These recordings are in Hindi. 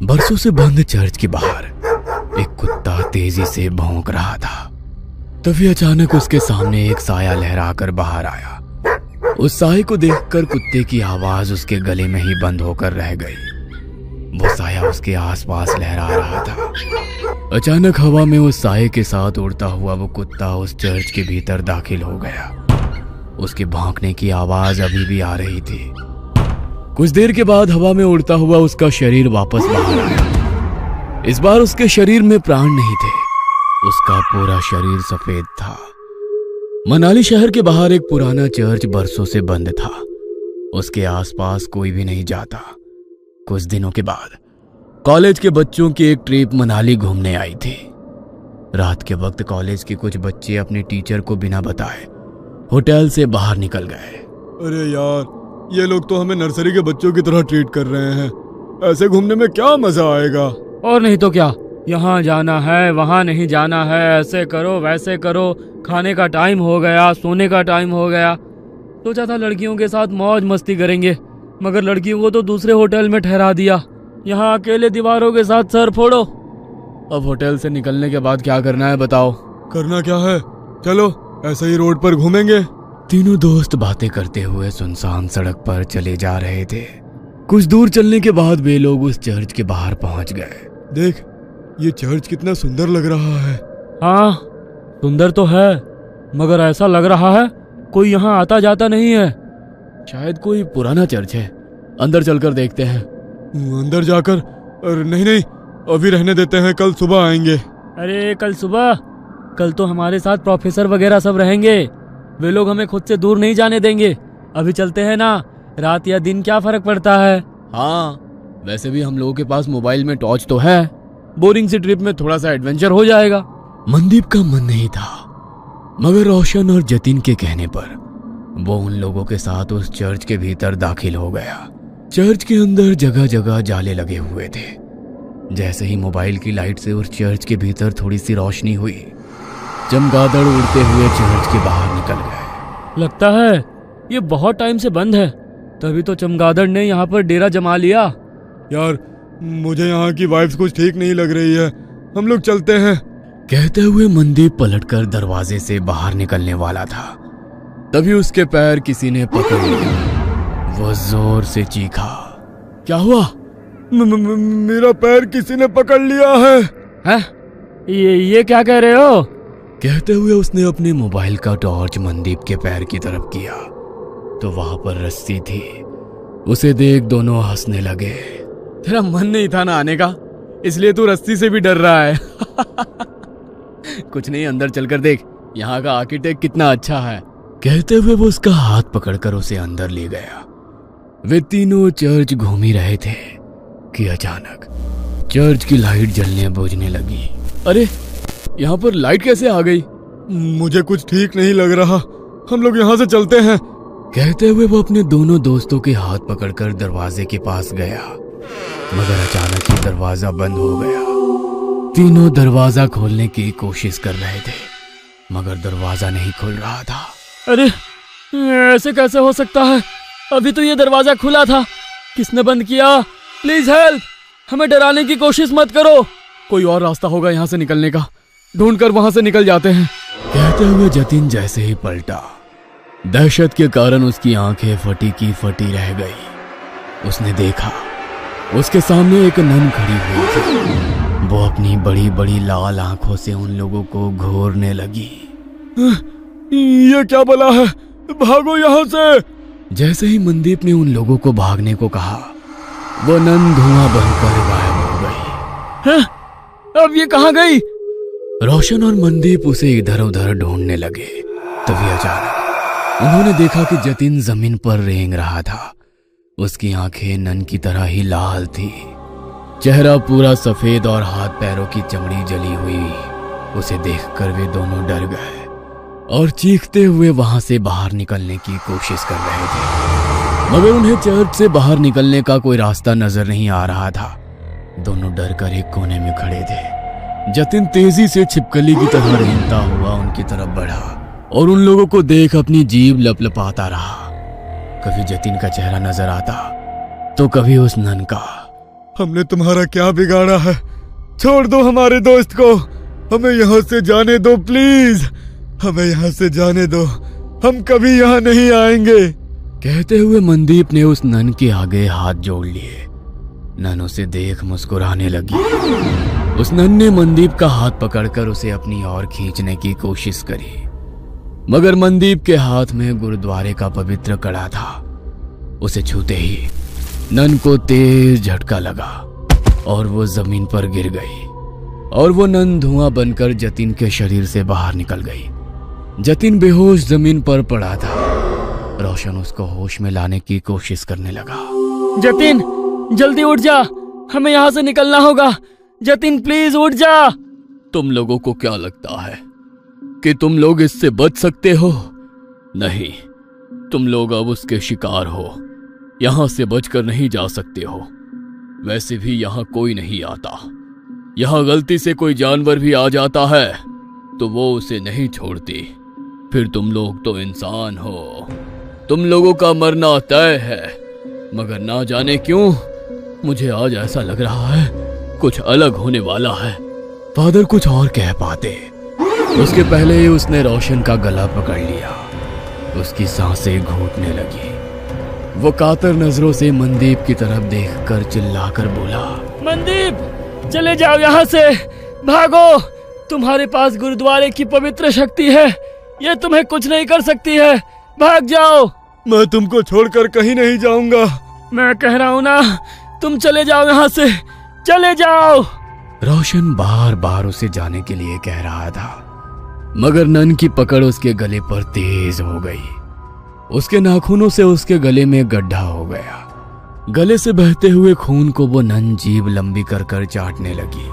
बरसों से बंद चर्च के बाहर एक कुत्ता तेजी से भौंक रहा था। तभी अचानक उसके सामने एक साया लहराकर बाहर आया। उस साये को देखकर कुत्ते की आवाज उसके गले में ही बंद होकर रह गई। वो साया उसके आसपास लहरा रहा था। अचानक हवा में उस साये के साथ उड़ता हुआ वो कुत्ता उस चर्च के भीतर दाखिल हो गया। उसके भौंकने की आवाज अभी भी आ रही थी। कुछ देर के बाद हवा में उड़ता हुआ उसका शरीर वापस बाहर आया। इस बार उसके शरीर में प्राण नहीं थे। उसका पूरा शरीर सफेद था। मनाली शहर के बाहर एक पुराना चर्च बरसों से बंद था। उसके आसपास कोई भी नहीं जाता। कुछ दिनों के बाद कॉलेज के बच्चों की एक ट्रिप मनाली घूमने आई थी। रात के वक्त कॉलेज के कुछ बच्चे अपने टीचर को बिना बताए होटल से बाहर निकल गए। अरे यार, ये लोग तो हमें नर्सरी के बच्चों की तरह ट्रीट कर रहे हैं। ऐसे घूमने में क्या मजा आएगा। और नहीं तो क्या, यहाँ जाना है वहाँ नहीं जाना है, ऐसे करो वैसे करो, खाने का टाइम हो गया, सोने का टाइम हो गया। सोचा था लड़कियों के साथ मौज मस्ती करेंगे, मगर लड़कियों को तो दूसरे होटल में ठहरा दिया। यहाँ अकेले दीवारों के साथ सर फोड़ो। अब होटल से निकलने के बाद क्या करना है बताओ। करना क्या है, चलो ऐसे ही रोड पर घूमेंगे। तीनों दोस्त बातें करते हुए सुनसान सड़क पर चले जा रहे थे। कुछ दूर चलने के बाद वे लोग उस चर्च के बाहर पहुंच गए। देख, ये चर्च कितना सुंदर लग रहा है। हाँ, सुंदर तो है, मगर ऐसा लग रहा है कोई यहाँ आता जाता नहीं है। शायद कोई पुराना चर्च है। अंदर चलकर देखते हैं। अंदर जाकर? नहीं, अभी रहने देते हैं, कल सुबह आएंगे। अरे कल सुबह? कल तो हमारे साथ प्रोफेसर वगैरह सब रहेंगे। वे लोग हमें खुद से दूर नहीं जाने देंगे। अभी चलते हैं ना, रात या दिन क्या फर्क पड़ता है। हाँ, वैसे भी हम लोगों के पास मोबाइल में टॉर्च तो है। बोरिंग सी ट्रिप में थोड़ा सा एडवेंचर हो जाएगा। मनदीप का मन नहीं था, मगर रोशन और जतिन के कहने पर वो उन लोगों के साथ उस चर्च के भीतर दाखिल हो गया। चर्च के अंदर जगह जगह जाले लगे हुए थे। जैसे ही मोबाइल की लाइट से उस चर्च के भीतर थोड़ी सी रोशनी हुई, चमगादड़ उड़ते हुए चर्च के बाहर निकल गए। लगता है ये बहुत टाइम से बंद है, तभी तो चमगादड़ ने यहाँ पर डेरा जमा लिया। यार, मुझे यहाँ की वाइब्स कुछ ठीक नहीं लग रही है, हम लोग चलते हैं। कहते हुए मनदीप पलटकर दरवाजे से बाहर निकलने वाला था। तभी उसके पैर किसी ने पकड़ लिया। वो जोर से चीखा। क्या हुआ? मेरा पैर किसी ने पकड़ लिया है। हैं? ये क्या कह रहे हो? कहते हुए उसने अपने मोबाइल का टॉर्च मनदीप के पैर की तरफ किया तो वहां पर रस्सी थी। उसे देख दोनों हंसने लगे। तेरा मन नहीं था ना आने का, इसलिए तू रस्सी से भी डर रहा है। कुछ नहीं, अंदर चलकर देख, यहाँ का आर्किटेक्ट कितना अच्छा है। कहते हुए वो उसका हाथ पकड़कर उसे अंदर ले गया। वे तीनों चर्च घूम ही रहे थे कि अचानक चर्च की लाइट जलने बुझने लगी। अरे, यहाँ पर लाइट कैसे आ गई? मुझे कुछ ठीक नहीं लग रहा, हम लोग यहाँ से चलते हैं। कहते हुए वो अपने दोनों दोस्तों के हाथ पकड़कर दरवाजे के पास गया, मगर अचानक ही दरवाजा बंद हो गया। तीनों दरवाजा खोलने की कोशिश कर रहे थे, मगर दरवाजा नहीं खुल रहा था। अरे, ऐसे कैसे हो सकता है? अभी तो ये दरवाजा खुला था। किसने बंद किया? प्लीज हेल्प, हमें डराने की कोशिश मत करो। कोई और रास्ता होगा यहाँ से निकलने का, ढूंढकर वहां से निकल जाते हैं। कहते हुए जतिन जैसे ही पलटा, दहशत के कारण उसकी आंखें फटी की फटी रह गई। उसने देखा उसके सामने एक नन खड़ी हुई थी। वो अपनी बड़ी बड़ी लाल आंखों से उन लोगों को घूरने लगी। ये क्या बला है, भागो यहाँ से। जैसे ही मनदीप ने उन लोगों को भागने को कहा, वो नन धुआं बनकर गायब हो गई। हैं? अब ये कहाँ गई? रोशन और मनदीप उसे इधर उधर ढूंढने लगे। तभी अचानक उन्होंने देखा कि जतिन जमीन पर रेंग रहा था। उसकी आंखें नन की तरह ही लाल थी, चेहरा पूरा सफेद और हाथ पैरों की चमड़ी जली हुई। उसे देखकर वे दोनों डर गए और चीखते हुए वहां से बाहर निकलने की कोशिश कर रहे थे, मगर उन्हें चर्च से बाहर निकलने का कोई रास्ता नजर नहीं आ रहा था। दोनों डरकर एक कोने में खड़े थे। जतिन तेजी से छिपकली की तरह रेंगता हुआ उनकी तरफ बढ़ा और उन लोगों को देख अपनी जीभ लपलपाता रहा। कभी जतिन का चेहरा नजर आता तो कभी उस नन का। हमने तुम्हारा क्या बिगाड़ा है? छोड़ दो हमारे दोस्त को, हमें यहाँ से जाने दो प्लीज, हमें यहाँ से जाने दो, हम कभी यहाँ नहीं आएंगे। कहते हुए मनदीप ने उस नन के आगे हाथ जोड़ लिए। नन उसे देख मुस्कुराने लगी। उस नन ने मनदीप का हाथ पकड़कर उसे अपनी ओर खींचने की कोशिश करी, मगर मनदीप के हाथ में गुरुद्वारे का पवित्र कड़ा था। उसे छूते ही नन को तेज झटका लगा और वो जमीन पर गिर गई और वो नन धुआं बनकर जतिन के शरीर से बाहर निकल गई। जतिन बेहोश जमीन पर पड़ा था। रोशन उसको होश में लाने की कोशिश करने लगा। जतिन जल्दी उठ जा, हमें यहाँ से निकलना होगा। जतिन प्लीज उठ जा। तुम लोगों को क्या लगता है कि तुम लोग इससे बच सकते हो? नहीं, तुम लोग अब उसके शिकार हो, यहां से बचकर नहीं जा सकते हो। वैसे भी यहां कोई नहीं आता। यहां गलती से कोई जानवर भी आ जाता है तो वो उसे नहीं छोड़ती। फिर तुम लोग तो इंसान हो, तुम लोगों का मरना तय है। मगर ना जाने क्यों मुझे आज ऐसा लग रहा है कुछ अलग होने वाला है। फादर कुछ और कह पाते, उसके पहले ही उसने रोशन का गला पकड़ लिया। उसकी सांसें घूटने लगी। वो कातर नजरों से मनदीप की तरफ देखकर चिल्लाकर बोला, मनदीप चले जाओ यहाँ से, भागो। तुम्हारे पास गुरुद्वारे की पवित्र शक्ति है, ये तुम्हें कुछ नहीं कर सकती है। भाग जाओ। मैं तुमको छोड़कर कहीं नहीं जाऊंगा। मैं कह रहा हूँ ना, तुम चले जाओ यहाँ से, चले जाओ। रोशन बार बार उसे जाने के लिए कह रहा था, मगर नन की पकड़ उसके गले पर तेज हो गई। उसके नाखूनों से उसके गले में गड्ढा हो गया। गले से बहते हुए खून को वो नन जीभ लंबी कर कर चाटने लगी।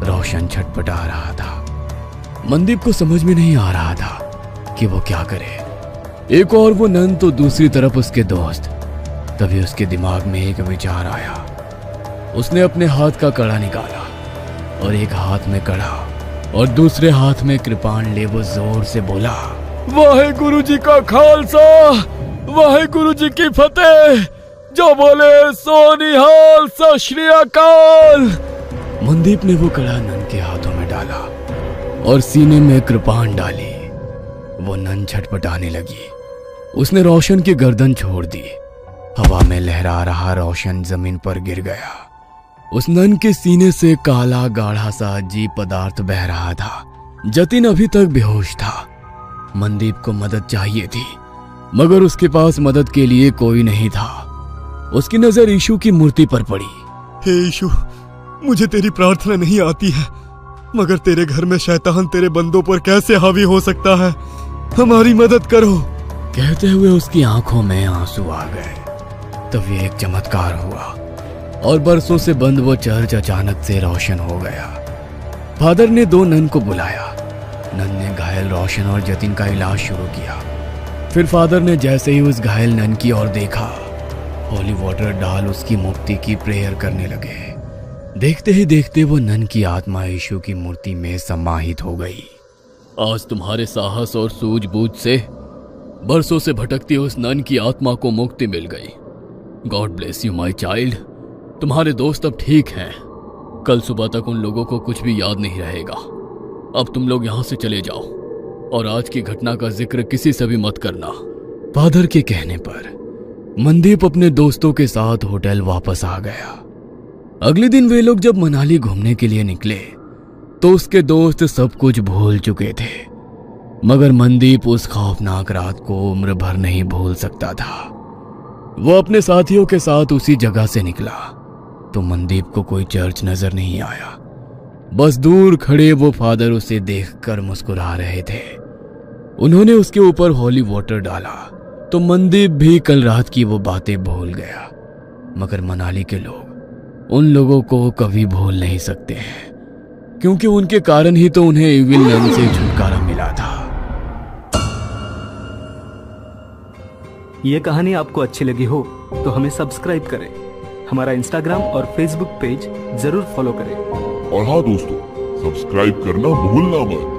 रोशन छटपटा रहा था। मनदीप को समझ में नहीं आ रहा था कि वो क्या करे। एक और वो नन तो दूसरी तरफ उसके दोस्त। तभी उसके दिमाग में एक विचार आया। उसने अपने हाथ का कड़ा निकाला और एक हाथ में कड़ा और दूसरे हाथ में कृपाण ले वो जोर से बोला, वाहे जी का खालसा, वाहे जी की फतेह, जो बोले सो निहाल, सत श्री अकाल। मनदीप ने वो कड़ा नन के हाथों में डाला और सीने में कृपाण डाली। वो नन छटपटाने लगी। उसने रोशन की गर्दन छोड़ दी। हवा में लहरा रहा रोशन जमीन पर गिर गया। उस नन के सीने से काला गाढ़ा सा अजीब पदार्थ बह रहा था। जतिन अभी तक बेहोश था। मनदीप को मदद चाहिए थी, मगर उसके पास मदद के लिए कोई नहीं था। उसकी नजर यीशु की मूर्ति पर पड़ी। हे यीशु, मुझे तेरी प्रार्थना नहीं आती है, मगर तेरे घर में शैतान तेरे बंदों पर कैसे हावी हो सकता है? हमारी मदद करो। कहते हुए उसकी आंखों में आंसू आ गए। तभी एक चमत्कार हुआ और बरसों से बंद वो चर्च अचानक से रोशन हो गया। फादर ने दो नन को बुलाया। नन ने घायल रोशन और जतिन का इलाज शुरू किया। फिर फादर ने जैसे ही उस घायल नन की ओर देखा, होली वाटर डाल उसकी मुक्ति की प्रेयर करने लगे। देखते ही देखते वो नन की आत्मा यीशु की मूर्ति में समाहित हो गई। आज तुम्हारे साहस और सूझबूझ से बरसों से भटकती उस नन की आत्मा को मुक्ति मिल गई। God bless you my child. तुम्हारे दोस्त अब ठीक हैं। कल सुबह तक उन लोगों को कुछ भी याद नहीं रहेगा। अब तुम लोग यहाँ से चले जाओ और आज की घटना का जिक्र किसी से भी मत करना। फादर के कहने पर मनदीप अपने दोस्तों के साथ होटल वापस आ गया। अगले दिन वे लोग जब मनाली घूमने के लिए निकले तो उसके दोस्त सब कुछ भूल चुके थे, मगर मनदीप उस खौफनाक रात को उम्र भर नहीं भूल सकता था। वो अपने साथियों के साथ उसी जगह से निकला तो मनदीप को कोई चर्च नजर नहीं आया। बस दूर खड़े वो फादर उसे देखकर मुस्कुरा रहे थे। उन्होंने उसके ऊपर होली वाटर डाला तो मनदीप भी कल रात की वो बातें भूल गया। मगर मनाली के लोग उन लोगों को कभी भूल नहीं सकते हैं, क्योंकि उनके कारण ही तो उन्हें इविल नन से छुटकारा मिला था। ये कहानी आपको अच्छी लगी हो तो हमें सब्सक्राइब करें, हमारा इंस्टाग्राम और फेसबुक पेज जरूर फॉलो करें। और हाँ दोस्तों, सब्सक्राइब करना भूलना मत।